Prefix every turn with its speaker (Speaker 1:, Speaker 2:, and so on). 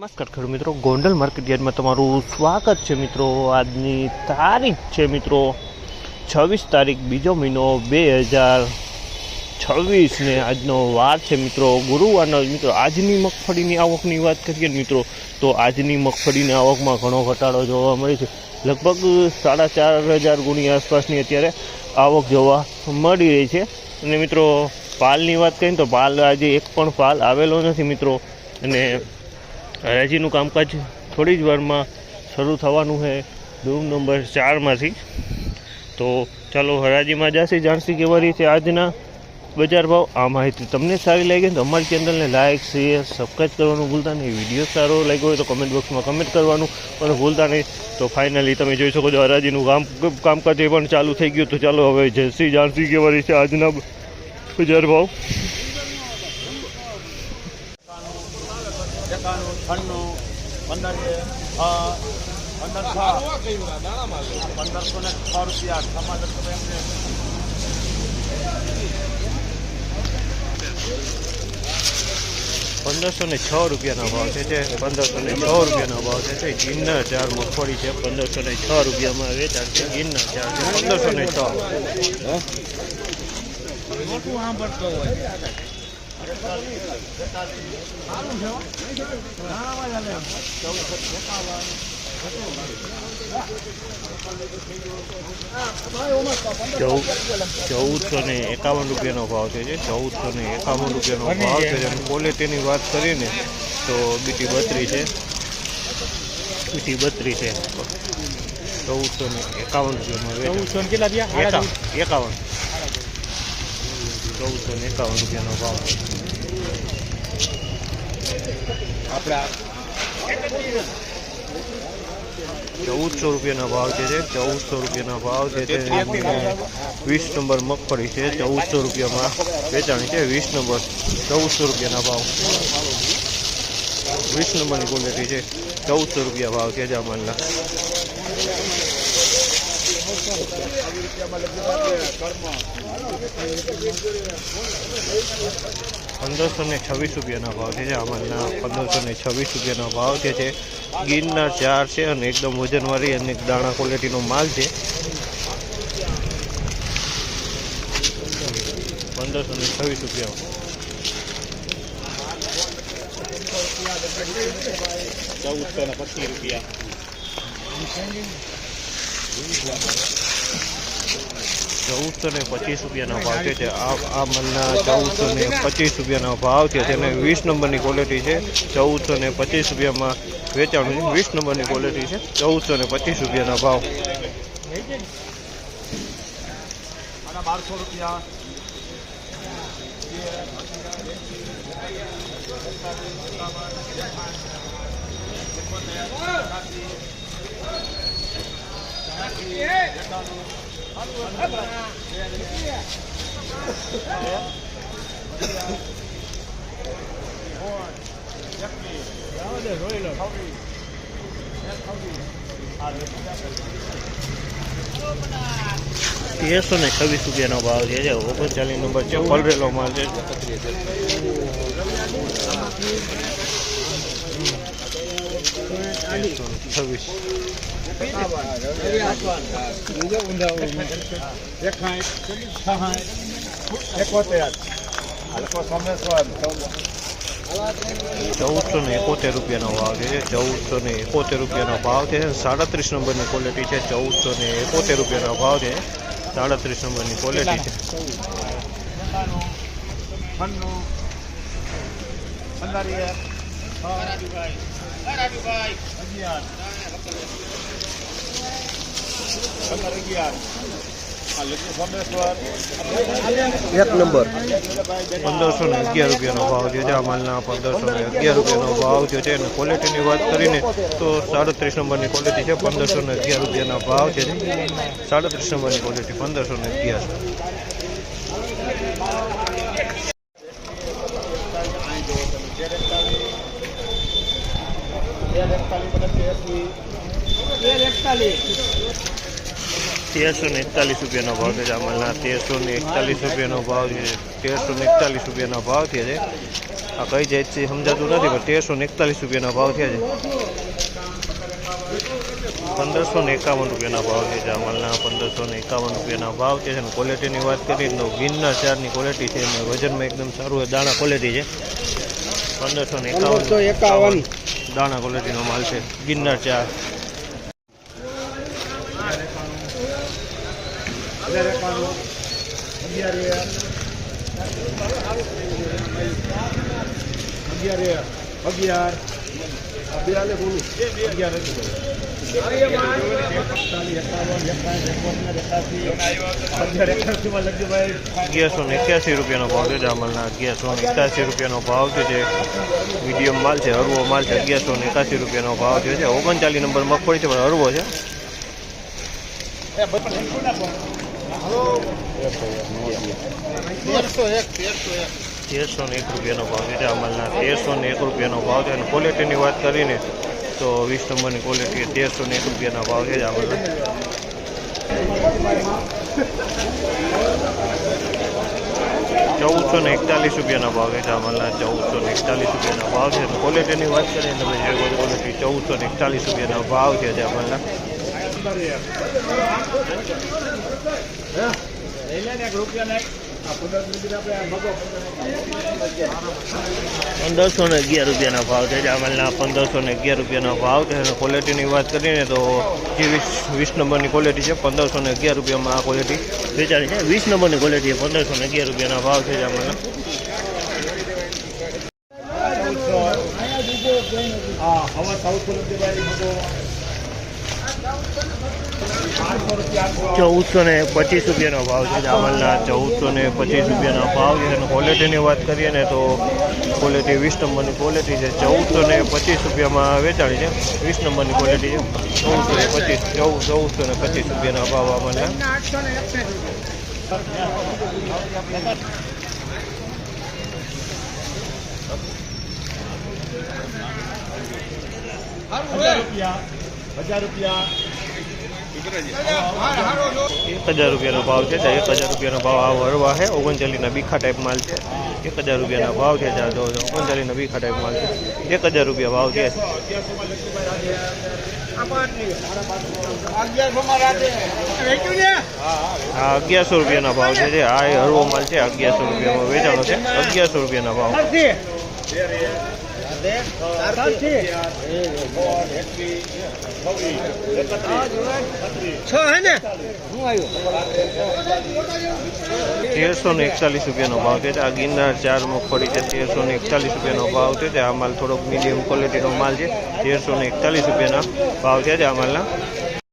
Speaker 1: નમસ્કાર ખેડૂત મિત્રો, ગોંડલ માર્કેટ યાર્ડમાં તમારું સ્વાગત છે મિત્રો। આજની તારીખ છે મિત્રો 26 તારીખ બીજો મહિનો 2026 ને આજનો વાર છે મિત્રો ગુરુવારનો। મિત્રો આજની મગફળીની આવકની વાત કરીએ મિત્રો તો આજની મગફળીની આવકમાં ઘણો ઘટાડો જોવા મળે છે। લગભગ 4,500 ગુણી આસપાસની અત્યારે આવક જોવા મળી રહી છે। અને મિત્રો પાલની વાત કરીએ તો પાલ આજે એક પણ પાલ આવેલો નથી મિત્રો। અને હરાજીનું કામકાજ થોડી જ વારમાં શરૂ થવાનું છે રૂમ નંબર 4માંથી। તો ચાલો હરાજીમાં જશે, જાણસી કેવા રીતે આજના બજાર ભાવ। આ માહિતી તમને સારી લાગી તો અમારી ચેનલને લાઇક શેર સબસ્ક્રાઈબ કરવાનું ભૂલતા નહીં। વિડીયો સારો લાગ્યો હોય તો કમેન્ટ બોક્સમાં કમેન્ટ કરવાનું પણ ભૂલતા નહીં। તો ફાઇનલી તમે જોઈ શકો છો હરાજીનું કામકાજ એ પણ ચાલુ થઈ ગયું। તો ચાલો હવે જાણસી કેવા રીતે આજના બજાર ભાવ। 1506 રૂપિયાનો ભાવ છે। 1506 રૂપિયાનો ભાવ છે। ગિરનાર 4 મગફળી છે 1506 રૂપિયામાં વેચાણ છે। ગિરનાર 4 છે 1506। ₹1451 રૂપિયાનો ભાવ છે। 1451 રૂપિયાનો ભાવ છે। અને ક્વોલિટીની વાત કરીને તો બીટી 32 છે। બીટી 32 છે 1451 રૂપિયામાં કેટલા 51 1451 રૂપિયાનો ભાવ। આપણા 1400 રૂપિયાનો ભાવ છે। 1400 રૂપિયાનો ભાવ છે। 20 નંબર મગફળી છે 1400 રૂપિયામાં વેચાણી છે। 20 નંબર 1400 રૂપિયાના ભાવ। 20 નંબરની ક્વોલિટી છે 1400 રૂપિયા ભાવ છે જામલના। 1526 રૂપિયાના ભાવ છે જામલના। 1526 રૂપિયાનો ભાવ છે। ગિરનાર 4 છે અને એકદમ વજનવાળી અને દાણા ક્વોલિટીનો માલ છે। 1526 રૂપિયા। 1425 રૂપિયા। 1425 રૂપિયાનો ભાવ છે। આ મલના 1425 રૂપિયાનો ભાવ છે। તેને 20 નંબરની ક્વોલિટી છે 1425 રૂપિયામાં વેચાણું છે। 20 નંબરની ક્વોલિટી છે 1425 રૂપિયાના ભાવ। 1200 રૂપિયા। 1326 રૂપિયાનો ભાવ છે। 39 નંબર છે પલરેલો માલ છે। 1471 રૂપિયાનો ભાવ છે। 1471 રૂપિયાનો ભાવ છે। 37 નંબરની ક્વોલિટી છે 1471 રૂપિયાનો ભાવ છે। 37 નંબરની ક્વોલિટી છે। 1 નંબર 1511 રૂપિયાનો ભાવ છે। આ માલના 1511 રૂપિયાનો ભાવ છે। અને ક્વોલિટીની વાત કરીને તો 37 નંબરની ક્વોલિટી છે 1511 રૂપિયાના ભાવ છે। 37 નંબરની ક્વોલિટી 1511। 1341 રૂપિયાનો ભાવ છે જામલના। 1341 રૂપિયાનો ભાવ છે। 1341 રૂપિયાનો ભાવ છે। આ કઈ જાય છે સમજાતું નથી, પણ 1341 રૂપિયાના ભાવ થયા છે. 1551 રૂપિયાના ભાવ છે. જામલના 1551 રૂપિયાના ભાવ છે. અને ક્વોલિટીની વાત કરીએ તો ગિરનાર ચારની ક્વોલિટી છે અને વજનમાં એકદમ સારું દાણા ક્વોલિટી છે. 1551 દાણા ક્વોલિટીનો માલ છે ગિરનાર ચાર. ₹1181 રૂપિયાનો ભાવ છે. જામલના 1181 રૂપિયાનો ભાવ છે. જે મીડિયમ માલ છે, હરવો માલ છે. 1181 રૂપિયાનો ભાવ છે. 39 નંબર મગફળી છે, પણ હરવો છે. 1301 રૂપિયાનો ભાવ છે. જામલના 1301 રૂપિયાનો ભાવ છે. અને ક્વોલિટીની વાત કરીને તો 20 નંબરની ક્વોલિટી 1301 રૂપિયાના ભાવ છે. જામલના 1441 રૂપિયાના ભાવ છે. જામલના 1441 રૂપિયાના ભાવ છે. ક્વોલિટીની વાત કરીએ તમે જે ક્વોલિટી 1441 રૂપિયાના ભાવ છે. જામલના 1511 રૂપિયાના ભાવ છે. જામલના 1511 રૂપિયાના ભાવ છે. અને ક્વોલિટીની વાત કરીને તો જે 20 નંબરની ક્વોલિટી છે 1511 રૂપિયામાં આ ક્વોલિટી વેચાણી છે. 20 નંબરની ક્વોલિટી 1511 રૂપિયાના ભાવ છે. જામલના 1425 રૂપિયાનો ભાવ છે. જામલના 1425 રૂપિયાનો ભાવ છે. અને ક્વોલિટીની વાત કરીએ ને તો ક્વોલિટી 20 નંબરની ક્વોલિટી છે. 1425 રૂપિયામાં વેચાણી છે. 20 નંબરની ક્વોલિટી છે. 1425 રૂપિયાના ભાવ આમાં ₹1000 રૂપિયાનો ભાવ છે. 1000 રૂપિયાનો ભાવ આ વરવા છે. 39ના બીખા ટાઈપ માલ છે. 1000 રૂપિયાના ભાવ છે. 39ના બીખા ટાઈપ માલ છે. 1000 રૂપિયા ભાવ છે. હા 1100 રૂપિયાના ભાવ છે. આ હળવો માલ છે. 1100 રૂપિયામાં વેચાણો છે. 1100 રૂપિયાના ભાવ. ₹1341 રૂપિયાનો ભાવ છે. આ ગિરનાર ચાર મગફળી છે. 1341 રૂપિયાનો ભાવ છે. આ માલ થોડોક મીડિયમ ક્વોલિટીનો માલ છે. 1341 રૂપિયાના ભાવ છે. આ માલના